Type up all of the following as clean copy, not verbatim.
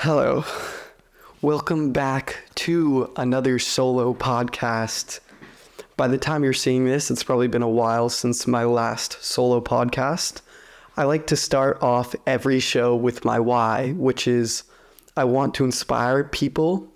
Hello. Welcome back to another solo podcast. By the time you're seeing this, it's probably been a while since my last solo podcast. I like to start off every show with my why, which is I want to inspire people,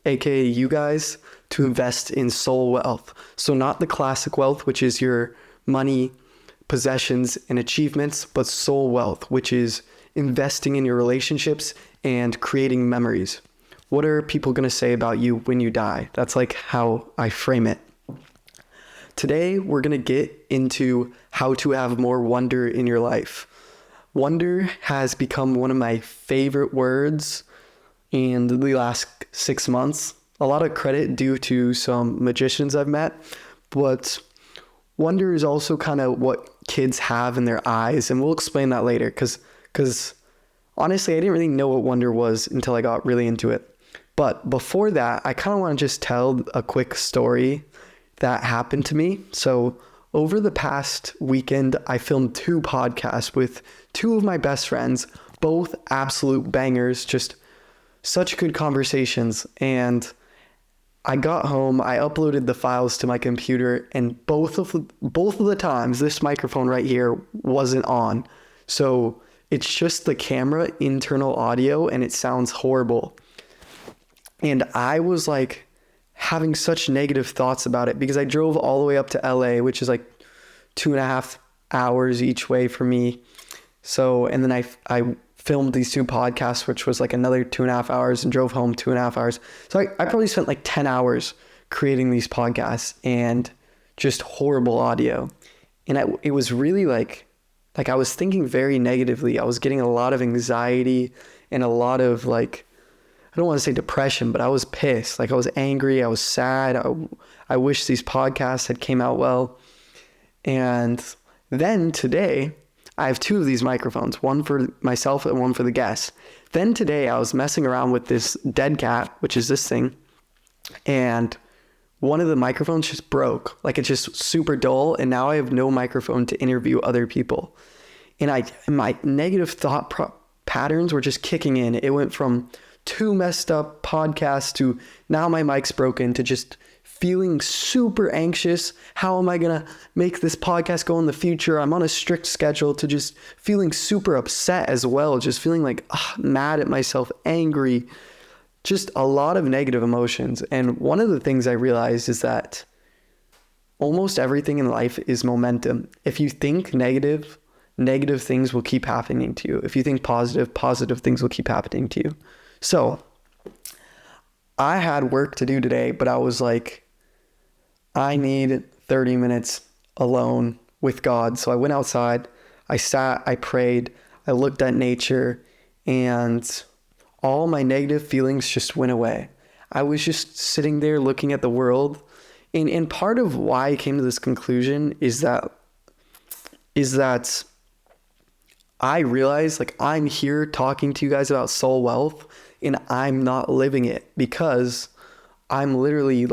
aka you guys, to invest in soul wealth. So not the classic wealth, which is your money, possessions, and achievements, but soul wealth, which is investing in your relationships and creating memories. What are people going to say about you when you die? That's like how I frame it. Today, we're going to get into how to have more wonder in your life. Wonder has become one of my favorite words in the last 6 months. A lot of credit due to some magicians I've met, but wonder is also kind of what kids have in their eyes, and we'll explain that later because honestly, I didn't really know what wonder was until I got really into it. But before that, I kind of want to just tell a quick story that happened to me. So over the past weekend, I filmed 2 podcasts with 2 of my best friends, both absolute bangers, just such good conversations. And I got home, I uploaded the files to my computer, and both of the times this microphone right here wasn't on. So it's just the camera internal audio and it sounds horrible. And I was like having such negative thoughts about it because I drove all the way up to LA, which is like 2.5 hours each way for me. So, and then I filmed these 2 podcasts, which was like another 2.5 hours, and drove home 2.5 hours. So I probably spent like 10 hours creating these podcasts and just horrible audio. And it was really like I was thinking very negatively. I was getting a lot of anxiety and a lot of I don't want to say depression, but I was pissed. I was angry. I was sad. I wish these podcasts had came out well. And then today, I have 2 of these microphones, one for myself and one for the guests. Then today, I was messing around with this dead cat, which is this thing, and one of the microphones just broke. It's just super dull, and now I have no microphone to interview other people. And my negative thought patterns were just kicking in. It went from 2 messed up podcasts to now my mic's broken to just feeling super anxious. How am I going to make this podcast go in the future? I'm on a strict schedule, to just feeling super upset as well. Just feeling mad at myself, angry, just a lot of negative emotions. And one of the things I realized is that almost everything in life is momentum. If you think negative things will keep happening to you. If you think positive things will keep happening to you. So I had work to do today, but I was like, I need 30 minutes alone with God. So I went outside, I sat, I prayed, I looked at nature, and all my negative feelings just went away. I was just sitting there looking at the world. And part of why I came to this conclusion is that I realized I'm here talking to you guys about soul wealth and I'm not living it because I'm literally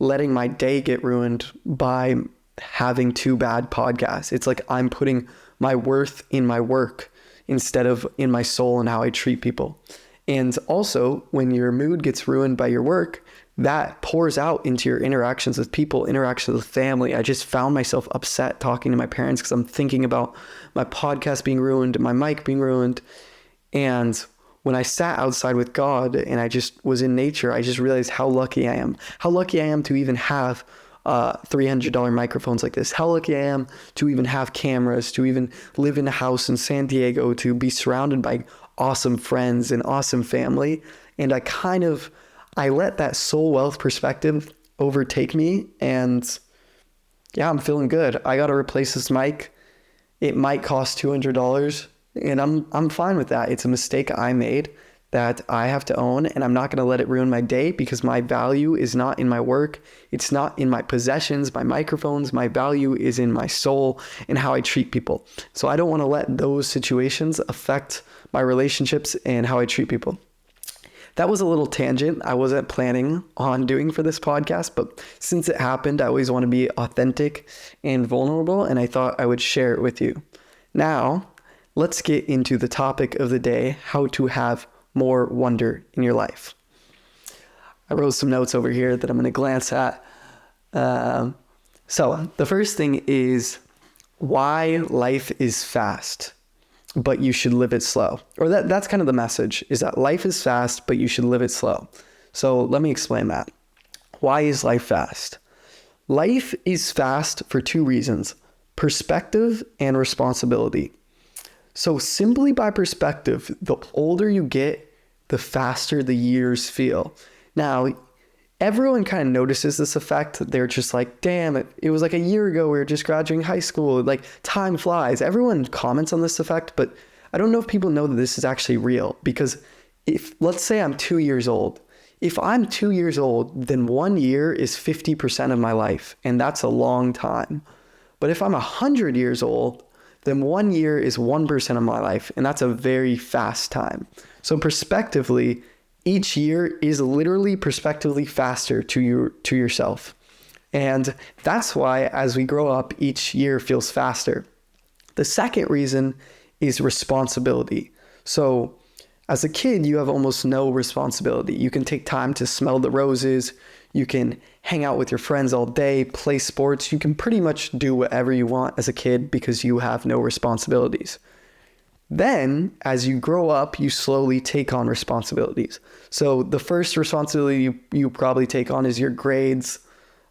letting my day get ruined by having 2 bad podcasts. It's I'm putting my worth in my work instead of in my soul and how I treat people. And also, when your mood gets ruined by your work, that pours out into your interactions with people, interactions with family. I just found myself upset talking to my parents because I'm thinking about my podcast being ruined, my mic being ruined. And when I sat outside with God and I just was in nature, I just realized how lucky I am. How lucky I am to even have $300 microphones like this. How lucky I am to even have cameras, to even live in a house in San Diego, to be surrounded by awesome friends and awesome family. And I let that soul wealth perspective overtake me, and yeah, I'm feeling good. I got to replace this mic. It might cost $200, and I'm fine with that. It's a mistake I made that I have to own, and I'm not going to let it ruin my day because my value is not in my work. It's not in my possessions, my microphones. My value is in my soul and how I treat people. So I don't want to let those situations affect my relationships and how I treat people. That was a little tangent I wasn't planning on doing for this podcast, but since it happened, I always want to be authentic and vulnerable, and I thought I would share it with you. Now, let's get into the topic of the day, how to have more wonder in your life. I wrote some notes over here that I'm going to glance at. So the first thing is why life is fast, but you should live it slow. Or that's kind of the message, is that life is fast, but you should live it slow. So let me explain that. Why is life fast? Life is fast for two reasons: perspective and responsibility. So simply by perspective, the older you get, the faster the years feel. Now, everyone kind of notices this effect. They're just like, damn, it was like a year ago, we were just graduating high school. Like, time flies. Everyone comments on this effect, but I don't know if people know that this is actually real. Because if, let's say I'm 2 years old. If I'm 2 years old, then 1 year is 50% of my life, and that's a long time. But if I'm 100 years old, then 1 year is 1% of my life, and that's a very fast time. So prospectively, each year is literally prospectively faster to yourself. And that's why as we grow up, each year feels faster. The second reason is responsibility. So as a kid, you have almost no responsibility. You can take time to smell the roses. You can hang out with your friends all day, play sports. You can pretty much do whatever you want as a kid because you have no responsibilities. Then, as you grow up, you slowly take on responsibilities. So the first responsibility you probably take on is your grades.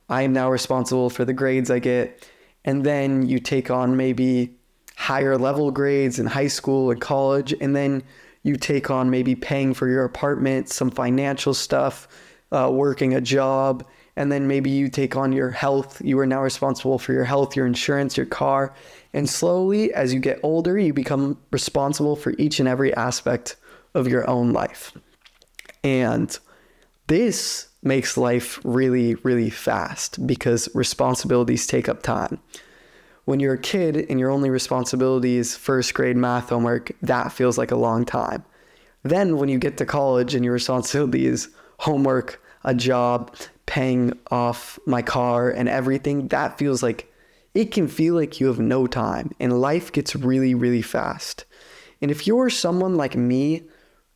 I am now responsible for the grades I get. And then you take on maybe higher level grades in high school and college. And then you take on maybe paying for your apartment, some financial stuff, working a job. And then maybe you take on your health. You are now responsible for your health, your insurance, your car. And slowly, as you get older, you become responsible for each and every aspect of your own life. And this makes life really, really fast because responsibilities take up time. When you're a kid and your only responsibility is first grade math homework, that feels like a long time. Then when you get to college and your responsibility is homework, a job, paying off my car and everything, that feels like, it can feel like you have no time, and life gets really, really fast. And if you're someone like me,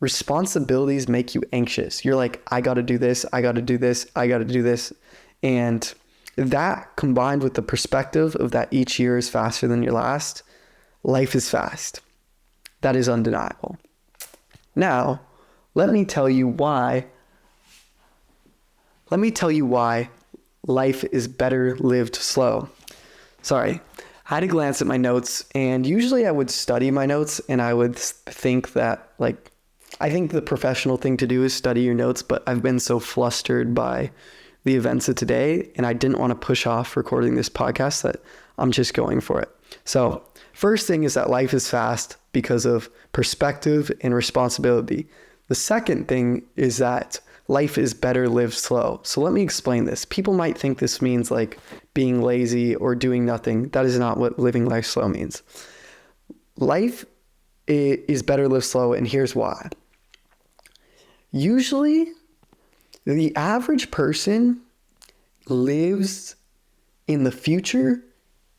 responsibilities make you anxious. You're like, I got to do this, I got to do this, I got to do this. And that combined with the perspective of that each year is faster than your last, life is fast. That is undeniable. Now, let me tell you why life is better lived slow. Sorry, I had to glance at my notes, and usually I would study my notes and I would think that, like, I think the professional thing to do is study your notes, but I've been so flustered by the events of today and I didn't want to push off recording this podcast that I'm just going for it. So first thing is that life is fast because of perspective and responsibility. The second thing is that life is better lived slow. So let me explain this. People might think this means like being lazy or doing nothing. That is not what living life slow means. Life is better lived slow, and here's why. Usually, the average person lives in the future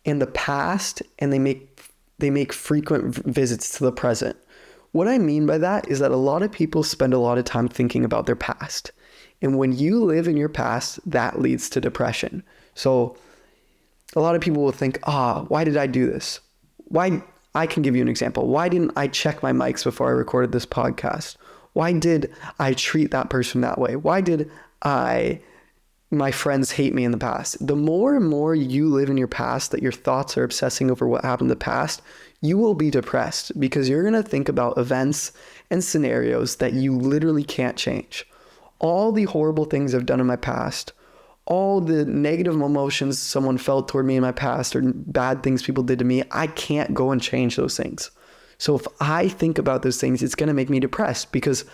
and the past, and they make frequent visits to the present. What I mean by that is that a lot of people spend a lot of time thinking about their past. And when you live in your past, that leads to depression. So a lot of people will think, why did I do this? I can give you an example. Why didn't I check my mics before I recorded this podcast? Why did I treat that person that way? Why did my friends hate me in the past? The more and more you live in your past, that your thoughts are obsessing over what happened in the past, you will be depressed because you're going to think about events and scenarios that you literally can't change. All the horrible things I've done in my past, all the negative emotions someone felt toward me in my past, or bad things people did to me, I can't go and change those things. So if I think about those things, it's going to make me depressed, because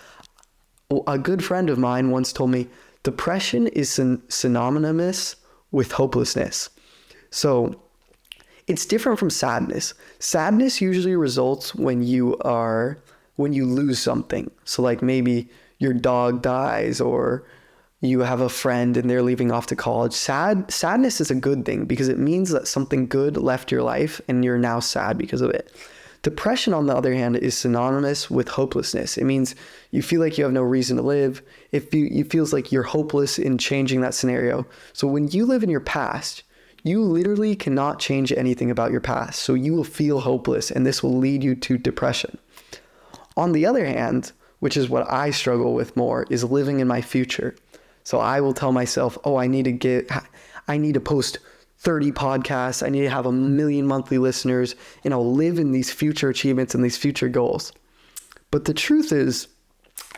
a good friend of mine once told me depression is synonymous with hopelessness. So it's different from sadness. Sadness usually results when you lose something. So like maybe your dog dies, or you have a friend and they're leaving off to college. Sadness is a good thing because it means that something good left your life and you're now sad because of it. Depression, on the other hand, is synonymous with hopelessness. It means you feel like you have no reason to live. It feels like you're hopeless in changing that scenario. So when you live in your past, you literally cannot change anything about your past. So you will feel hopeless, and this will lead you to depression. On the other hand, which is what I struggle with more, is living in my future. So I will tell myself, oh, I need to post 30 podcasts. I need to have 1 million monthly listeners, and I'll live in these future achievements and these future goals. But the truth is,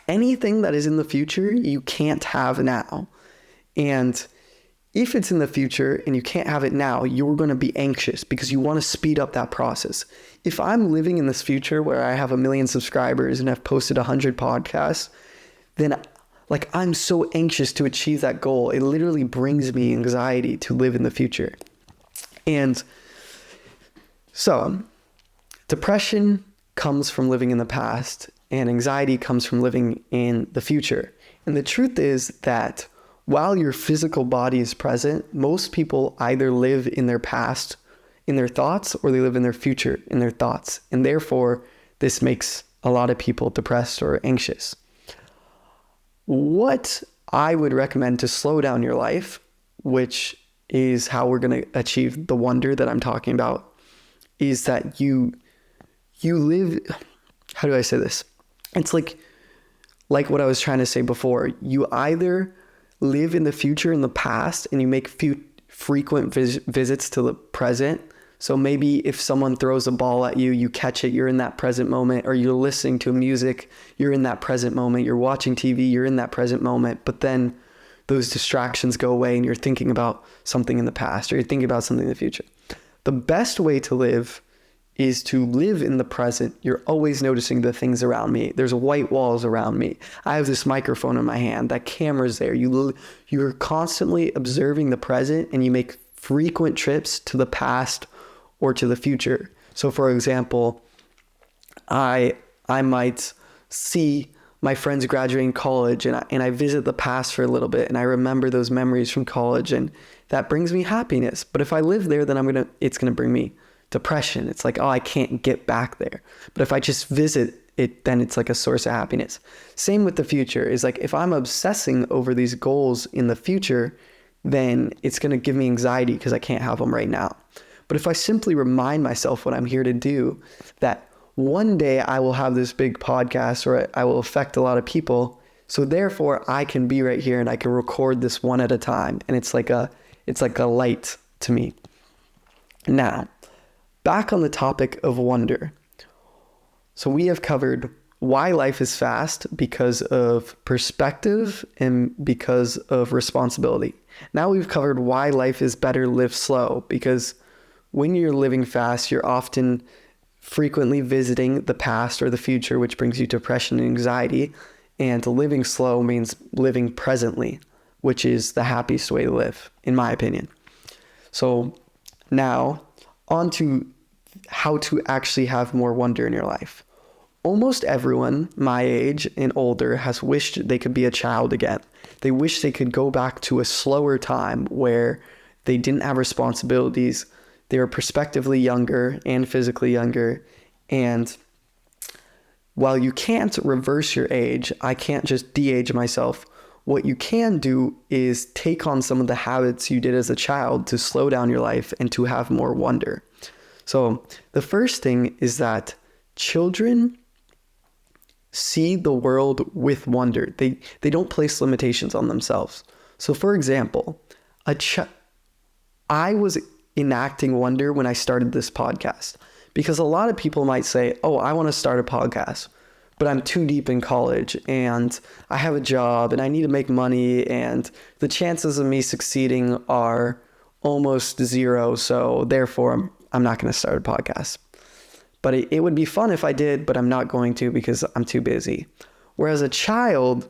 anything that is in the future, you can't have now. And if it's in the future and you can't have it now, you're going to be anxious because you want to speed up that process. If I'm living in this future where I have 1 million subscribers and I've posted 100 podcasts, then I'm so anxious to achieve that goal. It literally brings me anxiety to live in the future. And so depression comes from living in the past, and anxiety comes from living in the future. And the truth is that while your physical body is present, most people either live in their past in their thoughts, or they live in their future in their thoughts. And therefore, this makes a lot of people depressed or anxious. What I would recommend to slow down your life, which is how we're going to achieve the wonder that I'm talking about, is that you live, how do I say this? It's like what I was trying to say before. You either live in the future, in the past, and you make frequent visits to the present. So maybe if someone throws a ball at you, you catch it, you're in that present moment, or you're listening to music, you're in that present moment, you're watching TV, you're in that present moment, but then those distractions go away and you're thinking about something in the past, or you're thinking about something in the future. The best way to live is to live in the present. You're always noticing the things around me. There's white walls around me. I have this microphone in my hand. That camera's there. You're constantly observing the present, and you make frequent trips to the past or to the future. So for example, I might see my friends graduating college, and I visit the past for a little bit, and I remember those memories from college, and that brings me happiness. But if I live there, then it's gonna bring me depression. It's like, oh, I can't get back there. But if I just visit it, then it's like a source of happiness. Same with the future. Is like, if I'm obsessing over these goals in the future, then it's gonna give me anxiety because I can't have them right now. But if I simply remind myself what I'm here to do, that one day I will have this big podcast, or I will affect a lot of people, so therefore I can be right here and I can record this one at a time. And it's like a light to me. Now, back on the topic of wonder. So we have covered why life is fast because of perspective and because of responsibility. Now we've covered why life is better lived slow, because when you're living fast, you're often frequently visiting the past or the future, which brings you depression and anxiety. And living slow means living presently, which is the happiest way to live, in my opinion. So now on to how to actually have more wonder in your life. Almost everyone my age and older has wished they could be a child again. They wish they could go back to a slower time where they didn't have responsibilities. They were prospectively younger and physically younger. And while you can't reverse your age, I can't just de-age myself. What you can do is take on some of the habits you did as a child to slow down your life and to have more wonder. So the first thing is that children see the world with wonder. They don't place limitations on themselves. So for example, I was enacting wonder when I started this podcast, because a lot of people might say, oh, I want to start a podcast, but I'm too deep in college and I have a job and I need to make money and the chances of me succeeding are almost zero. So therefore I'm not going to start a podcast. But it would be fun if I did, but I'm not going to because I'm too busy. Whereas a child,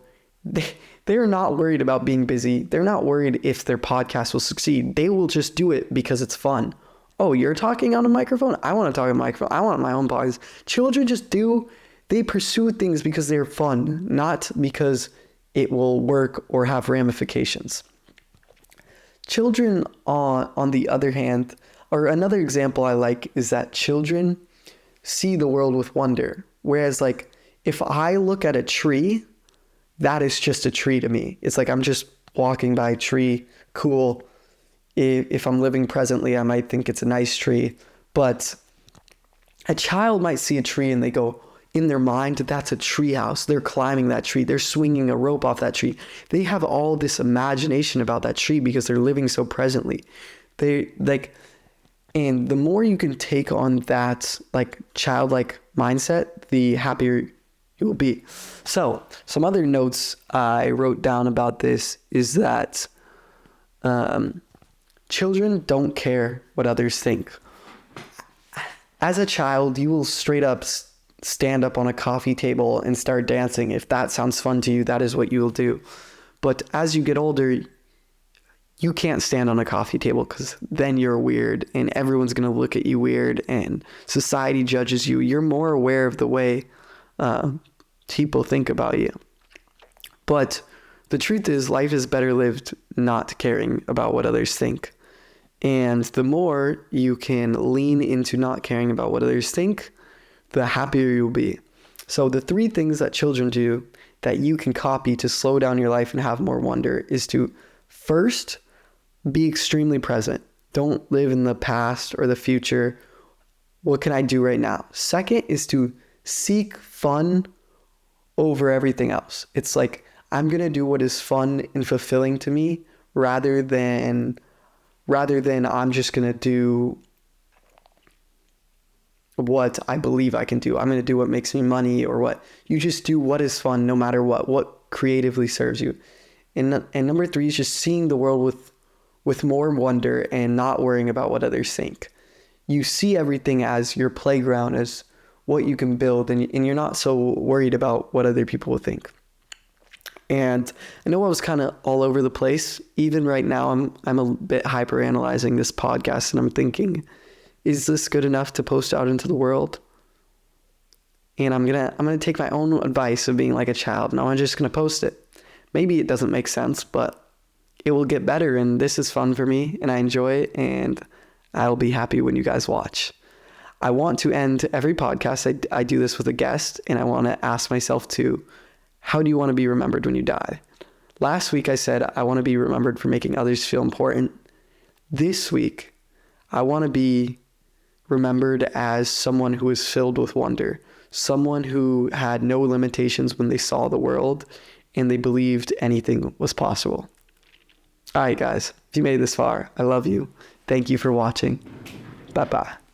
they're not worried about being busy. They're not worried if their podcast will succeed. They will just do it because it's fun. Oh, you're talking on a microphone? I want to talk on a microphone. I want my own podcast. Children they pursue things because they're fun, not because it will work or have ramifications. Children, on the other hand, or another example I like is that children see the world with wonder. Whereas like if I look at a tree, that is just a tree to me. It's like I'm just walking by a tree, cool. If I'm living presently, I might think it's a nice tree. But a child might see a tree and they go, in their mind, that's a tree house. They're climbing that tree. They're swinging a rope off that tree. They have all this imagination about that tree because they're living so presently. They like, and the more you can take on that like childlike mindset, the happier you will be. So some other notes I wrote down about this is that children don't care what others think. As a child, you will straight up stand up on a coffee table and start dancing. If that sounds fun to you, that is what you will do. But as you get older, you can't stand on a coffee table because then you're weird and everyone's going to look at you weird and society judges you. You're more aware of the way people think about you. But the truth is, life is better lived not caring about what others think. And the more you can lean into not caring about what others think, the happier you'll be. So the 3 things that children do that you can copy to slow down your life and have more wonder is to first, be extremely present. Don't live in the past or the future. What can I do right now? Second is to seek fun over everything else. It's like, I'm going to do what is fun and fulfilling to me rather than I'm just going to do what I believe I can do. I'm going to do what makes me money or what. You just do what is fun no matter what creatively serves you. And number 3 is just seeing the world with more wonder and not worrying about what others think. You see everything as your playground, as what you can build, and you're not so worried about what other people will think. And I know I was kind of all over the place. Even right now, I'm a bit hyper analyzing this podcast, and I'm thinking, is this good enough to post out into the world? And I'm gonna take my own advice of being like a child, and I'm just gonna post it. Maybe it doesn't make sense, but it will get better, and this is fun for me, and I enjoy it, and I'll be happy when you guys watch. I want to end every podcast. I do this with a guest, and I want to ask myself too, how do you want to be remembered when you die? Last week I said I want to be remembered for making others feel important. This week, I want to be remembered as someone who is filled with wonder, someone who had no limitations when they saw the world and they believed anything was possible. All right, guys, if you made it this far, I love you. Thank you for watching. Bye-bye.